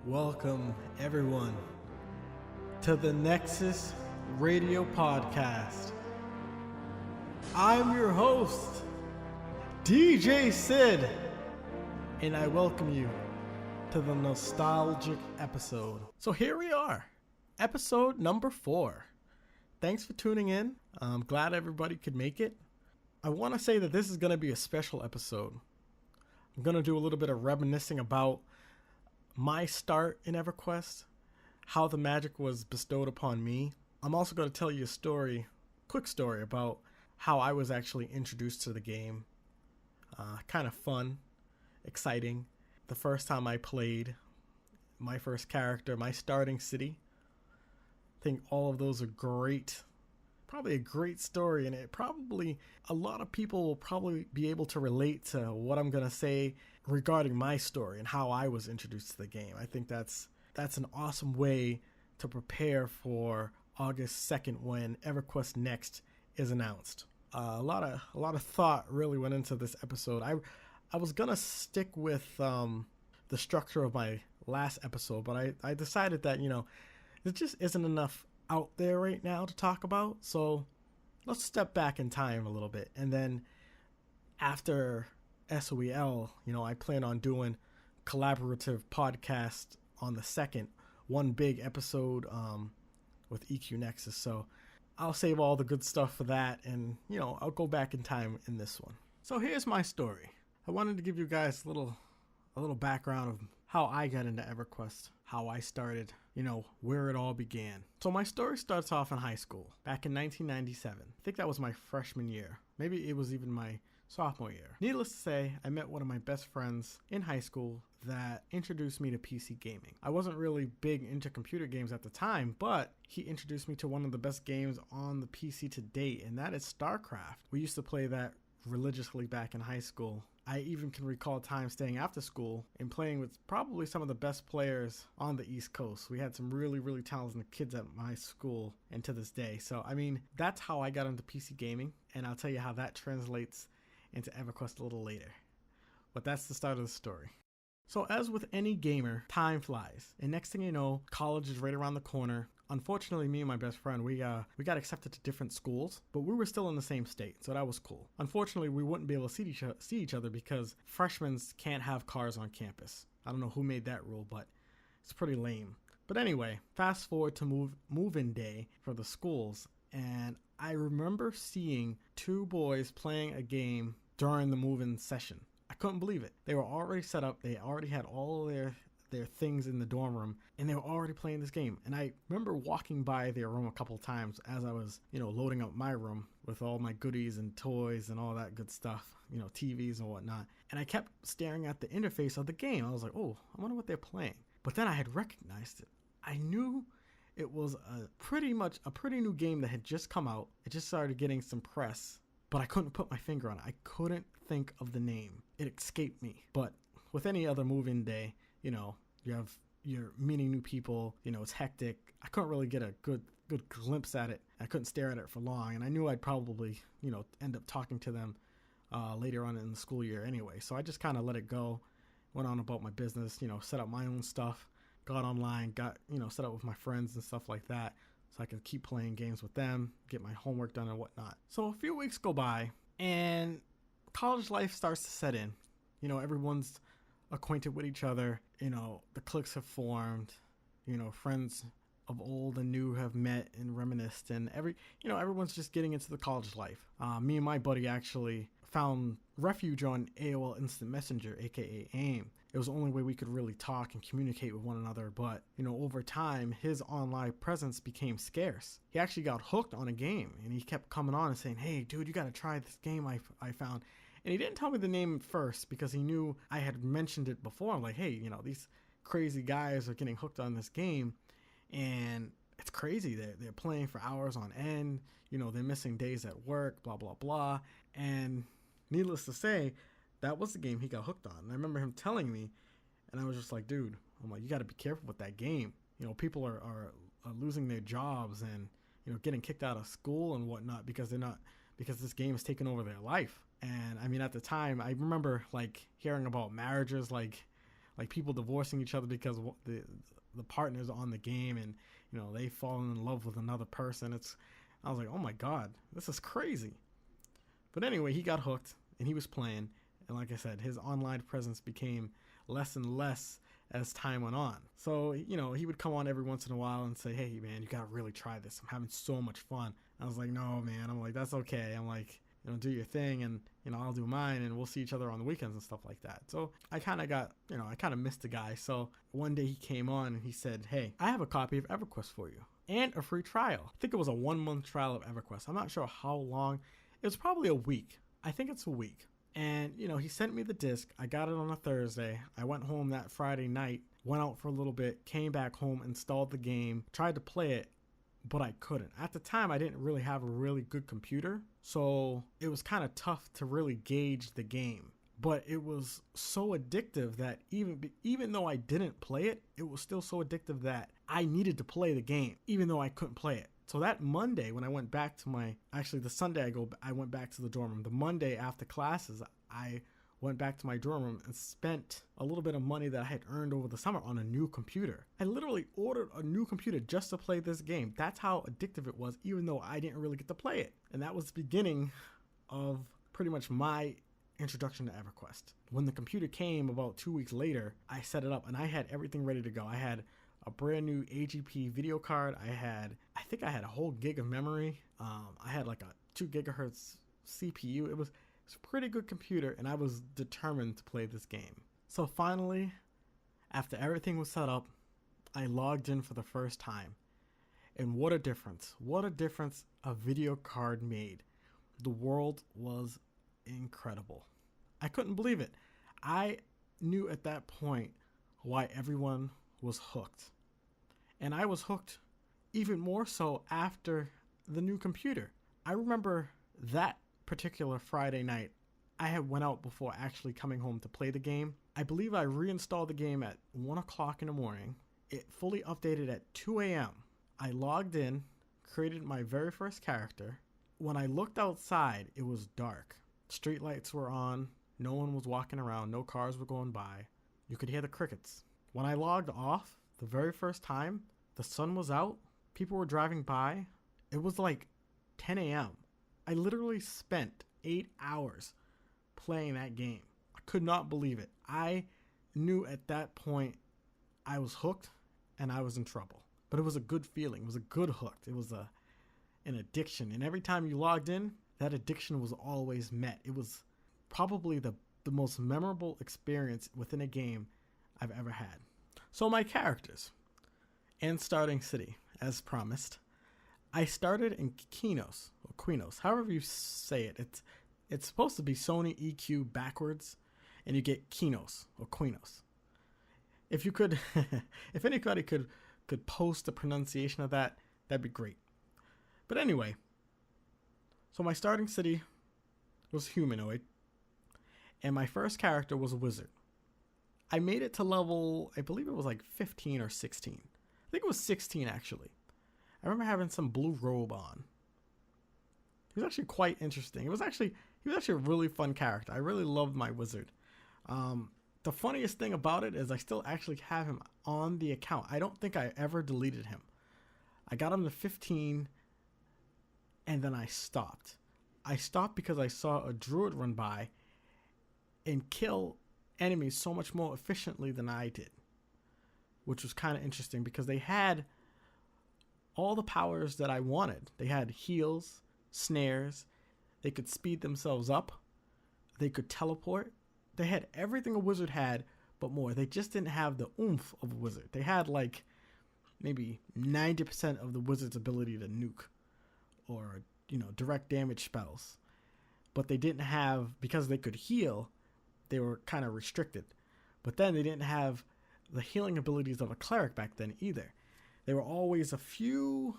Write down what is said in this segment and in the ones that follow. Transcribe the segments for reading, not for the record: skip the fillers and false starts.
Welcome, everyone, to the Nexus Radio Podcast. I'm your host, DJ Sid, and I welcome you to the nostalgic episode. So here we are, episode number 4. Thanks for tuning in. I'm glad everybody could make it. I want to say that this is going to be a special episode. I'm going to do a little bit of reminiscing about my start in EverQuest, how the magic was bestowed upon me. I'm also going to tell you a quick story about how I was actually introduced to the game. Kind of fun, exciting. The first time I played, my first character, my starting city. I think all of those are great. Probably a great story, and a lot of people will probably be able to relate to what I'm going to say regarding my story and how I was introduced to the game. I think that's an awesome way to prepare for August 2nd when EverQuest Next is announced. A lot of thought really went into this episode. I was going to stick with the structure of my last episode, but I decided that, there just isn't enough out there right now to talk about. So let's step back in time a little bit. And then after SOEL, I plan on doing collaborative podcast on the 2nd, one big episode with EQ Nexus. So I'll save all the good stuff for that, and I'll go back in time in this one. So here's my story. I wanted to give you guys a little background of how I got into EverQuest, how I started, where it all began. So my story starts off in high school back in 1997. I think that was my freshman year. Maybe it was even my sophomore year. Needless to say, I met one of my best friends in high school that introduced me to PC gaming. I wasn't really big into computer games at the time, but he introduced me to one of the best games on the PC to date, and that is StarCraft. We used to play that religiously back in high school. I even can recall times staying after school and playing with probably some of the best players on the East Coast. We had some really, really talented kids at my school and to this day. So, that's how I got into PC gaming, and I'll tell you how that translates into EverQuest a little later. But that's the start of the story. So as with any gamer, time flies. And next thing you know, college is right around the corner. Unfortunately, me and my best friend, we got accepted to different schools, but we were still in the same state, so that was cool. Unfortunately, we wouldn't be able to see each other because freshmen can't have cars on campus. I don't know who made that rule, but it's pretty lame. But anyway, fast forward to move-in day for the schools, and I remember seeing 2 boys playing a game during the move-in session. I couldn't believe it. They were already set up. They already had all their things in the dorm room, and they were already playing this game. And I remember walking by their room a couple times as I was, loading up my room with all my goodies and toys and all that good stuff, TVs and whatnot. And I kept staring at the interface of the game. I was like, oh, I wonder what they're playing. But then I had recognized it. I knew it was a pretty new game that had just come out. It just started getting some press, but I couldn't put my finger on it. I couldn't think of the name. It escaped me. But with any other move-in day, you're meeting new people, it's hectic. I couldn't really get a good glimpse at it. I couldn't stare at it for long, and I knew I'd probably, end up talking to them later on in the school year anyway. So I just kind of let it go, went on about my business, set up my own stuff, got online, got, set up with my friends and stuff like that so I could keep playing games with them, get my homework done and whatnot. So a few weeks go by, and college life starts to set in. Everyone's acquainted with each other, the cliques have formed, friends of old and new have met and reminisced, and everyone's just getting into the college life. Me and my buddy actually found refuge on AOL Instant Messenger, aka AIM. It was the only way we could really talk and communicate with one another, but over time his online presence became scarce. He actually got hooked on a game, and he kept coming on and saying, hey dude, you gotta try this game I found. And he didn't tell me the name first because he knew I had mentioned it before. I'm like, hey, these crazy guys are getting hooked on this game, and it's crazy. They're playing for hours on end. They're missing days at work, blah, blah, blah. And needless to say, that was the game he got hooked on. And I remember him telling me, and I was just like, dude, you got to be careful with that game. People are losing their jobs and, getting kicked out of school and whatnot because this game has taken over their life. And at the time, I remember hearing about marriages like people divorcing each other because the partners on the game, and they fall in love with another person. I was like, oh my god, this is crazy. But anyway, he got hooked and he was playing, and like I said, his online presence became less and less as time went on. So he would come on every once in a while and say, hey man, you gotta really try this, I'm having so much fun. I was like, no man, I'm like, that's okay. I'm like, do your thing, and I'll do mine, and we'll see each other on the weekends and stuff like that. So I kind of missed the guy. So one day he came on and he said, hey, I have a copy of EverQuest for you and a free trial. I think it was a 1-month trial of EverQuest. I'm not sure how long. It was probably a week. I think it's a week. And he sent me the disc. I got it on a Thursday. I went home that Friday night, went out for a little bit, came back home, installed the game, tried to play it, but I couldn't. At the time, I didn't really have a really good computer, so it was kind of tough to really gauge the game. But it was so addictive that even though I didn't play it, it was still so addictive that I needed to play the game, even though I couldn't play it. So that Monday, when I went back to the Sunday I went back to the dorm room. The Monday after classes, I went back to my dorm room and spent a little bit of money that I had earned over the summer on a new computer. I literally ordered a new computer just to play this game. That's how addictive it was, even though I didn't really get to play it. And that was the beginning of pretty much my introduction to EverQuest. When the computer came about 2 weeks later, I set it up and I had everything ready to go. I had a brand new AGP video card. I think I had a whole gig of memory. I had like a 2 gigahertz CPU. It was a pretty good computer, and I was determined to play this game. So finally, after everything was set up, I logged in for the first time. And what a difference. What a difference a video card made. The world was incredible. I couldn't believe it. I knew at that point why everyone was hooked. And I was hooked even more so after the new computer. I remember that particular Friday night, I had went out before actually coming home to play the game. I believe I reinstalled the game at 1 o'clock in the morning. It fully updated at 2 a.m. I logged in, created my very first character. When I looked outside, it was dark. Street lights were on. No one was walking around. No cars were going by. You could hear the crickets. When I logged off, the very first time, the sun was out. People were driving by. It was like 10 a.m. I literally spent 8 hours playing that game. I could not believe it. I knew at that point I was hooked and I was in trouble. But it was a good feeling. It was a good hook. It was an addiction. And every time you logged in, that addiction was always met. It was probably the most memorable experience within a game I've ever had. So my characters and starting city, as promised. I started in Kinos, or Quinos, however you say it. It's supposed to be Sony EQ backwards, and you get Kinos or Quinos. If you could, if anybody could post the pronunciation of that, that'd be great. But anyway, so my starting city was humanoid, and my first character was a wizard. I made it to level, I believe it was like 15 or 16. I think it was 16 actually. I remember having some blue robe on. He was actually quite interesting. He was actually a really fun character. I really loved my wizard. The funniest thing about it is I still actually have him on the account. I don't think I ever deleted him. I got him to 15 and then I stopped. I stopped because I saw a druid run by and kill enemies so much more efficiently than I did, which was kind of interesting because they had all the powers that I wanted. They had heals, snares, they could speed themselves up, they could teleport. They had everything a wizard had, but more. They just didn't have the oomph of a wizard. They had like maybe 90% of the wizard's ability to nuke or, direct damage spells. But they didn't have, because they could heal, they were kind of restricted. But then they didn't have the healing abilities of a cleric back then either. They were always a few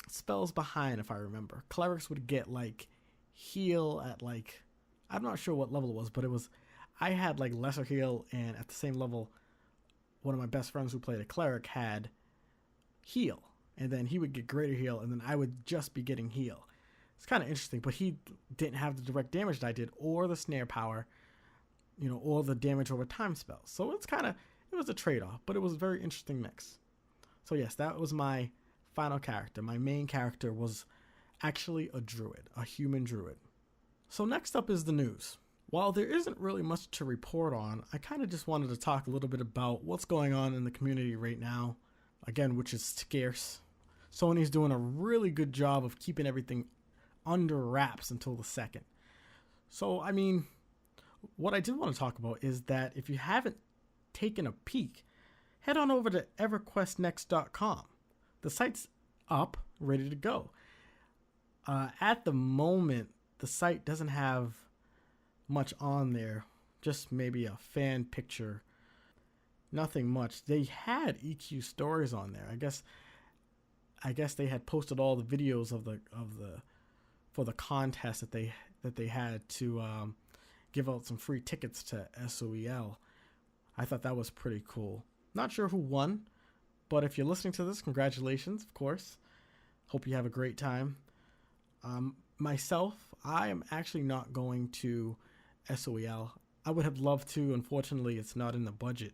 spells behind, if I remember. Clerics would get like heal at like, I'm not sure what level it was, but I had like lesser heal, and at the same level, one of my best friends who played a cleric had heal, and then he would get greater heal, and then I would just be getting heal. It's kind of interesting, but he didn't have the direct damage that I did, or the snare power. all the damage over time spells. So it was a trade-off, but it was a very interesting mix. So yes, that was my final character. My main character was actually a druid, a human druid. So next up is the news. While there isn't really much to report on, I kind of just wanted to talk a little bit about what's going on in the community right now, again, which is scarce. Sony's doing a really good job of keeping everything under wraps until the second. So, I mean, what I did want to talk about is that if you haven't taken a peek, head on over to EverQuestNext.com. The site's up, ready to go. At the moment, the site doesn't have much on there, just maybe a fan picture, nothing much. They had EQ stories on there. I guess they had posted all the videos for the contest that they had to give out some free tickets to SOEL. I thought that was pretty cool. Not sure who won, but if you're listening to this, congratulations, of course. Hope you have a great time. Myself, I am actually not going to SOEL. I would have loved to. Unfortunately, it's not in the budget.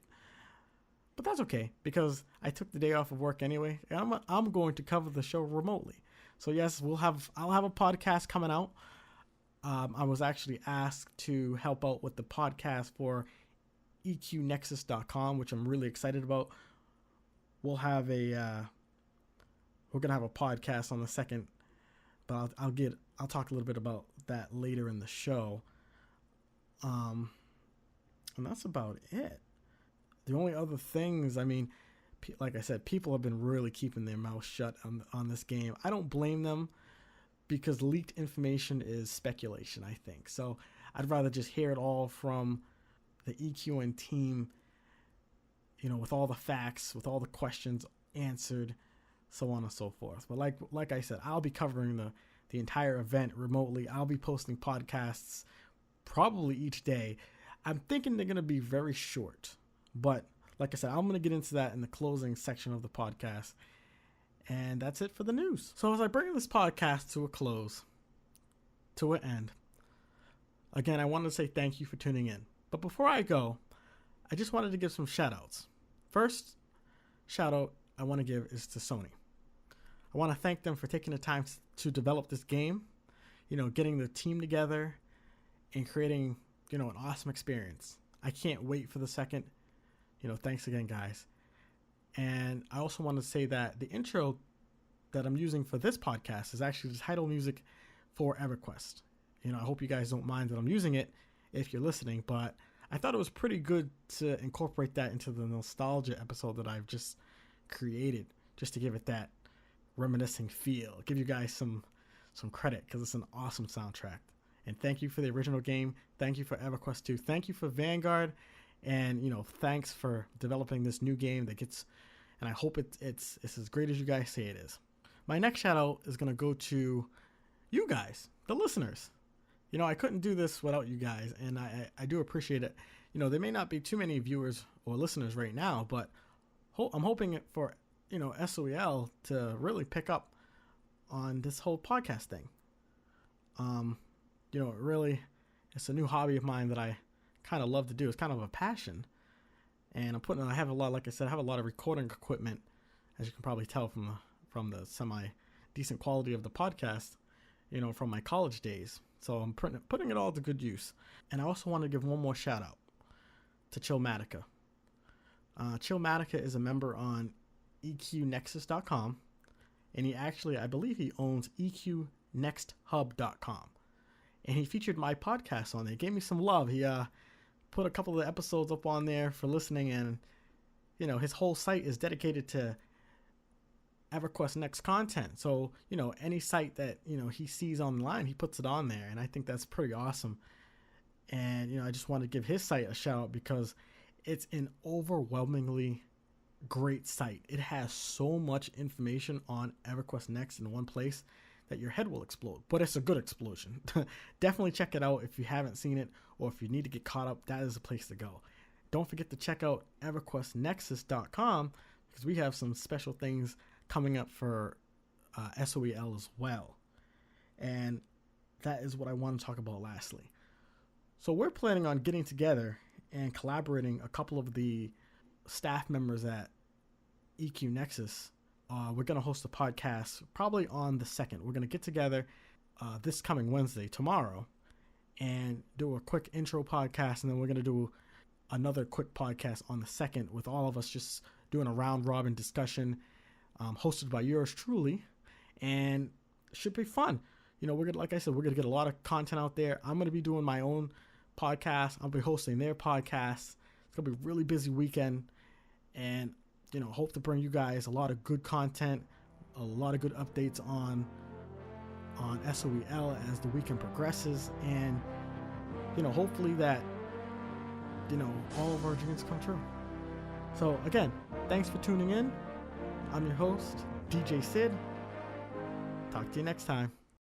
But that's okay, because I took the day off of work anyway, and I'm going to cover the show remotely. So yes, I'll have a podcast coming out. I was actually asked to help out with the podcast for EQNexus.com, which I'm really excited about. We're gonna have a podcast on the second, but I'll talk a little bit about that later in the show. And that's about it. The only other things, I mean, like I said, people have been really keeping their mouths shut on this game. I don't blame them, because leaked information is speculation, I think. So I'd rather just hear it all from the EQN team, with all the facts, with all the questions answered, so on and so forth. But like I said, I'll be covering the entire event remotely. I'll be posting podcasts probably each day. I'm thinking they're going to be very short, but like I said, I'm going to get into that in the closing section of the podcast. And that's it for the news. So as I bring this podcast to a close, to an end, again, I wanted to say thank you for tuning in. But before I go, I just wanted to give some shout outs. First shout out I want to give is to Sony. I want to thank them for taking the time to develop this game, getting the team together and creating, an awesome experience. I can't wait for the second. Thanks again, guys. And I also want to say that the intro that I'm using for this podcast is actually the title music for EverQuest. I hope you guys don't mind that I'm using it if you're listening, but I thought it was pretty good to incorporate that into the nostalgia episode that I've just created, just to give it that reminiscing feel, give you guys some credit, because it's an awesome soundtrack. And thank you for the original game. Thank you for EverQuest 2. Thank you for Vanguard. And, thanks for developing this new game that gets, and I hope it's as great as you guys say it is. My next shout out is going to go to you guys, the listeners. I couldn't do this without you guys, and I do appreciate it. There may not be too many viewers or listeners right now, but I'm hoping for, SOEL to really pick up on this whole podcast thing. It's a new hobby of mine that I kind of love to do. It's kind of a passion, and I have a lot of recording equipment, as you can probably tell from the semi decent quality of the podcast, from my college days. So I'm putting it all to good use. And I also want to give one more shout out to Chillmatica. Chillmatica is a member on EQNexus.com, and I believe he owns EQNextHub.com. And he featured my podcast on there. He gave me some love. He put a couple of the episodes up on there for listening, and his whole site is dedicated to EverQuest Next content. So any site that he sees online, he puts it on there, and I think that's pretty awesome. And I just want to give his site a shout out, because it's an overwhelmingly great site. It has so much information on EverQuest Next in one place that your head will explode, but it's a good explosion. Definitely check it out if you haven't seen it, or if you need to get caught up. That is a place to go. Don't forget to check out EverQuestNexus.com, because we have some special things coming up for SOEL as well. And that is what I want to talk about lastly. So we're planning on getting together and collaborating a couple of the staff members at EQ Nexus. We're going to host a podcast probably on the 2nd. We're going to get together this coming Wednesday, tomorrow, and do a quick intro podcast. And then we're going to do another quick podcast on the 2nd with all of us just doing a round robin discussion hosted by yours truly. And it should be fun. You know, we're gonna, like I said, we're going to get a lot of content out there. I'm going to be doing my own podcast. I'll be hosting their podcast. It's going to be a really busy weekend. And, you know, hope to bring you guys a lot of good content, a lot of good updates on SOEL as the weekend progresses. And, you know, hopefully that, you know, all of our dreams come true. So, again, thanks for tuning in. I'm your host, DJ Sid. Talk to you next time.